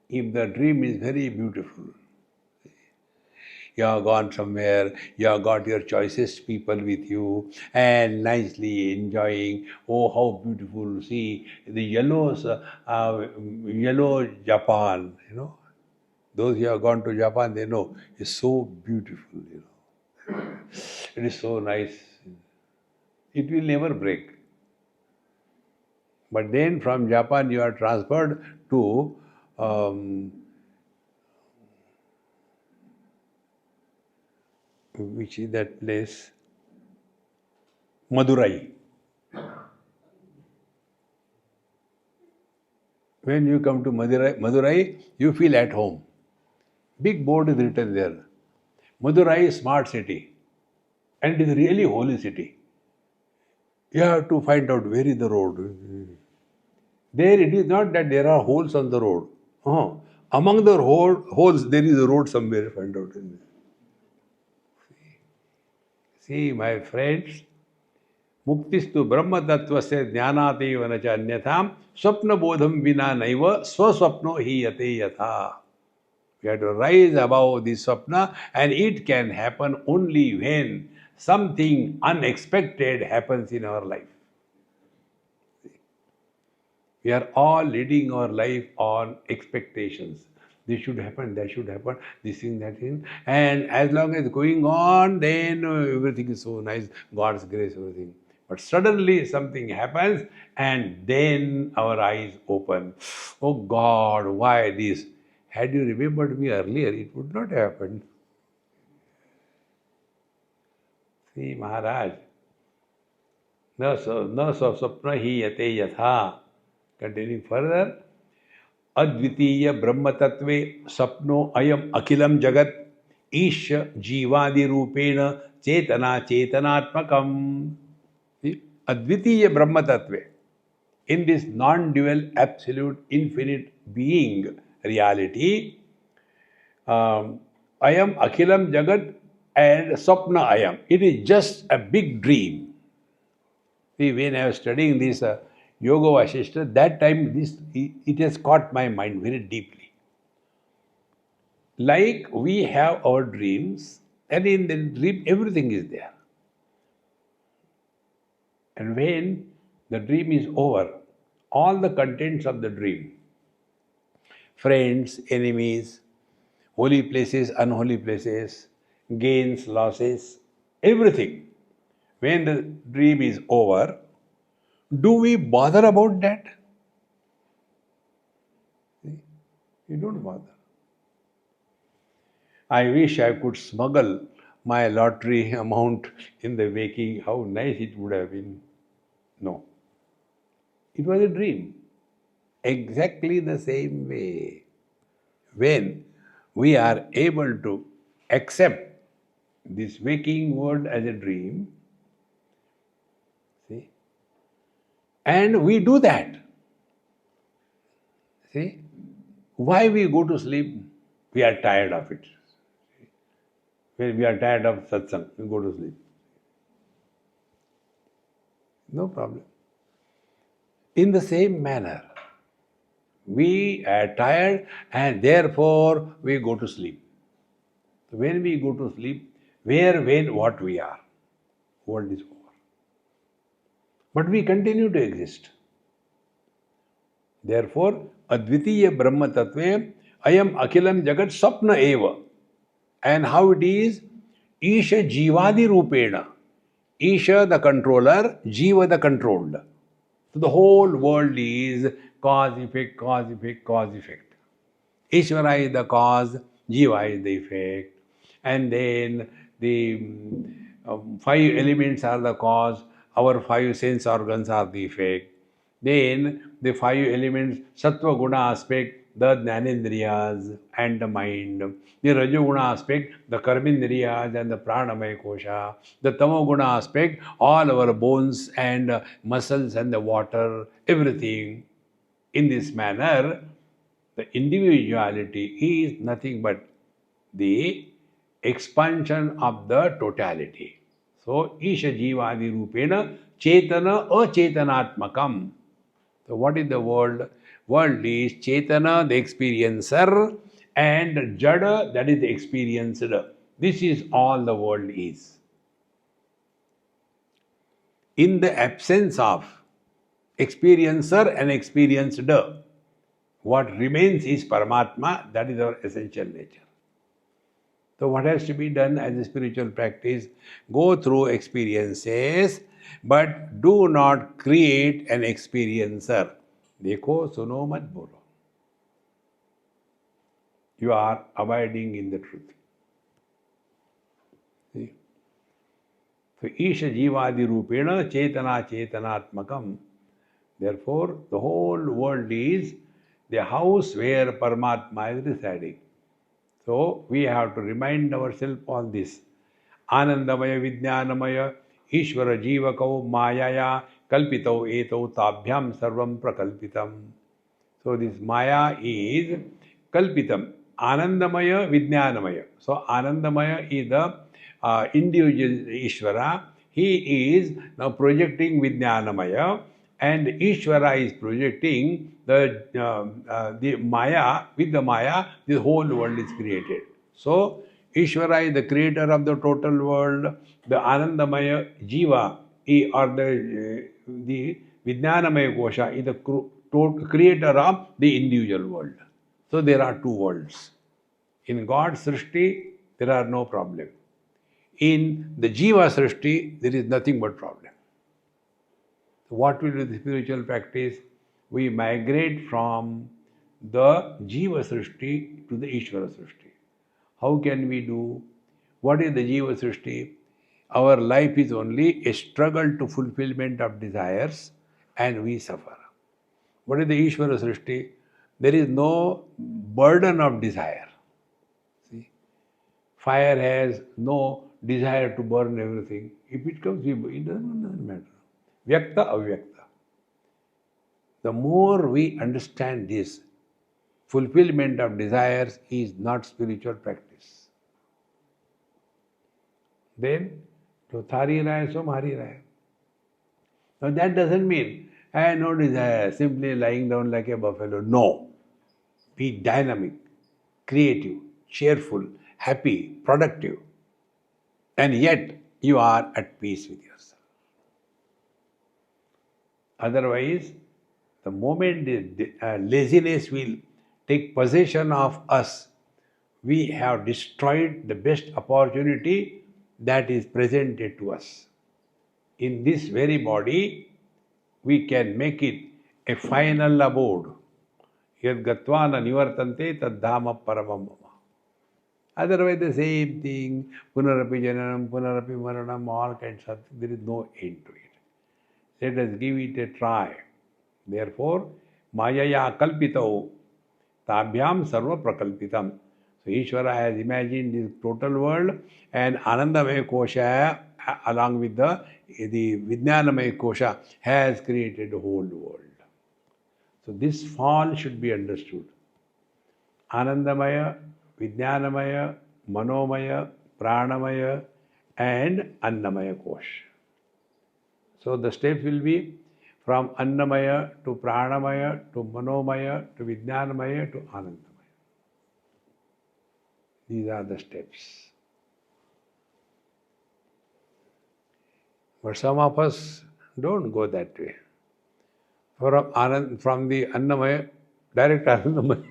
If the dream is very beautiful, you have gone somewhere, you have got your choicest people with you and nicely enjoying. Oh, how beautiful! See the yellow Japan. Those who have gone to Japan, they know it's so beautiful. It is so nice. It will never break. But then from Japan, you are transferred to which is that place? Madurai. When you come to Madurai, you feel at home. Big board is written there. Madurai smart city. And it is really holy city. You have to find out where is the road. There it is not that there are holes on the road. Among the holes there is a road somewhere, find out. See, my friends, Muktistu Brahma Tattvasya Jnanatev na cha anyatham Swapna Bodham Vina Naiva Swaswapno hi yate yatha. We have to rise above this swapna, and it can happen only when something unexpected happens in our life. We are all leading our life on expectations. This should happen, that should happen, this thing, that thing. And as long as going on, then everything is so nice, God's grace, everything. But suddenly something happens, and then our eyes open. Oh God, why this? Had you remembered me earlier, it would not have happened. See, Maharaj, na swapna hi yate yatha. Continuing further, Advitiya Brahma Tattve Sapno Ayam Akhilam Jagat Isha Jivadi Rupena Chetana Chetanatmakam. Advitiya Brahma Tattve. In this non-dual, absolute, infinite being reality, Ayam Akhilam Jagat and Sapna Ayam. It is just a big dream. See, when I was studying this Yoga Vasishta, that time it has caught my mind very deeply. Like we have our dreams, and in the dream everything is there. And when the dream is over, all the contents of the dream, friends, enemies, holy places, unholy places, gains, losses, everything, when the dream is over, do we bother about that? You don't bother. I wish I could smuggle my lottery amount in the waking. How nice it would have been. No. It was a dream. Exactly the same way. When we are able to accept this waking world as a dream, see, and we do that. See, why we go to sleep? We are tired of it. When we are tired of satsang, we go to sleep. No problem. In the same manner, we are tired and therefore we go to sleep. So when we go to sleep, where, when, what we are, world is over. But we continue to exist. Therefore, Advitiya Brahma Tattve Ayam Akhilam Jagat Sapna Eva. And how it is? Isha Jivadi Rupena. Isha the controller, Jiva the controlled. So the whole world is cause, effect, cause, effect, cause, effect. Ishvara is the cause, Jiva is the effect. And then the five elements are the cause, our five sense organs are the effect. Then the five elements, Sattva Guna aspect, the Jnanendriyas and the mind. The Rajoguna aspect, the Karmendriyas and the Pranamaya Kosha. The Tamoguna aspect, all our bones and muscles and the water, everything. In this manner, The individuality is nothing but the expansion of the totality. So, Isha Jivadi Rupena Chetana Acetanatmakam. So, what is the world? World is Chetana, the experiencer, and Jada, that is the experienced. This is all the world is. In the absence of experiencer and experienced, what remains is Paramatma, that is our essential nature. So, what has to be done as a spiritual practice? Go through experiences, but do not create an experiencer. Dekho, suno, mat bolo. You are abiding in the truth. See? So, Isha Jivadi Rupena Chetana Chetanatmakam. Therefore, the whole world is the house where Paramatma is residing. So, we have to remind ourselves on this. Anandamaya Vijnanamaya Ishvara Jivakau Mayaya Kalpitau Etau Tabhyam Sarvam Prakalpitam. So, this Maya is Kalpitam. Anandamaya Vijnanamaya. So, Anandamaya is the individual Ishvara. He is now projecting Vijnanamaya, and Ishvara is projecting the Maya. With the Maya, the whole world is created. So, Ishvara is the creator of the total world. The Anandamaya Jiva or the Vijnanamaya Kosha is the creator of the individual world. So, there are two worlds. In God's Srishti, there are no problem. In the Jiva Srishti, there is nothing but problem. So what will be the spiritual practice? We migrate from the Jiva Srishti to the Ishvara Srishti. How can we do? What is the Jiva Srishti? Our life is only a struggle to fulfillment of desires, and we suffer. What is the Ishvara Srishti? There is no burden of desire. See? Fire has no desire to burn everything. If it comes, it doesn't matter. Vyakta, avyakta. The more we understand this, fulfillment of desires is not spiritual practice. Then, to thari rahe, so mari rahe. Now that doesn't mean I have no desire, simply lying down like a buffalo. No. Be dynamic, creative, cheerful, happy, productive. And yet you are at peace with yourself. Otherwise, the moment laziness will take possession of us, we have destroyed the best opportunity that is presented to us. In this very body, we can make it a final abode. Yad gatvana nivartante tad dhama paramam mama. Otherwise, the same thing, punarapi jananam, punarapi maranam, all kinds of things, there is no end to it. Let us give it a try. Therefore, mayaya kalpitau tabhyam sarva prakalpitam. So, Ishvara has imagined this total world, and Anandamaya Kosha, along with the Vijnanamaya Kosha, has created the whole world. So, this fall should be understood. Anandamaya, Vijnanamaya, Manomaya, Pranamaya, and Annamaya Kosha. So, the steps will be from Annamaya to Pranamaya to Manomaya to Vijnanamaya to Anandamaya. These are the steps. But some of us don't go that way. From the Annamaya, direct Anandamaya.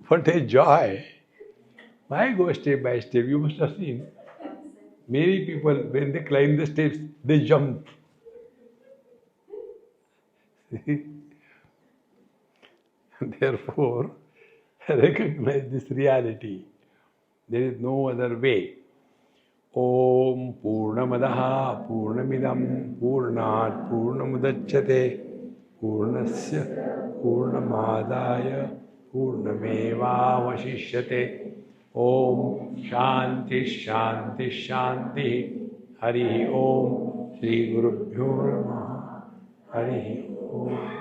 What a joy! Why go step by step? You must have seen. Many people, when they climb the steps, they jump. Therefore, recognize this reality. There is no other way. Om Purnamadaha Purnamidam Purnat Purnamudachyate Purnasya Purnamadaya Purnamevavashishyate. Om Shanti Shanti Shanti. Hari Om Shri Gurubhyo Namaha. Harihi Om.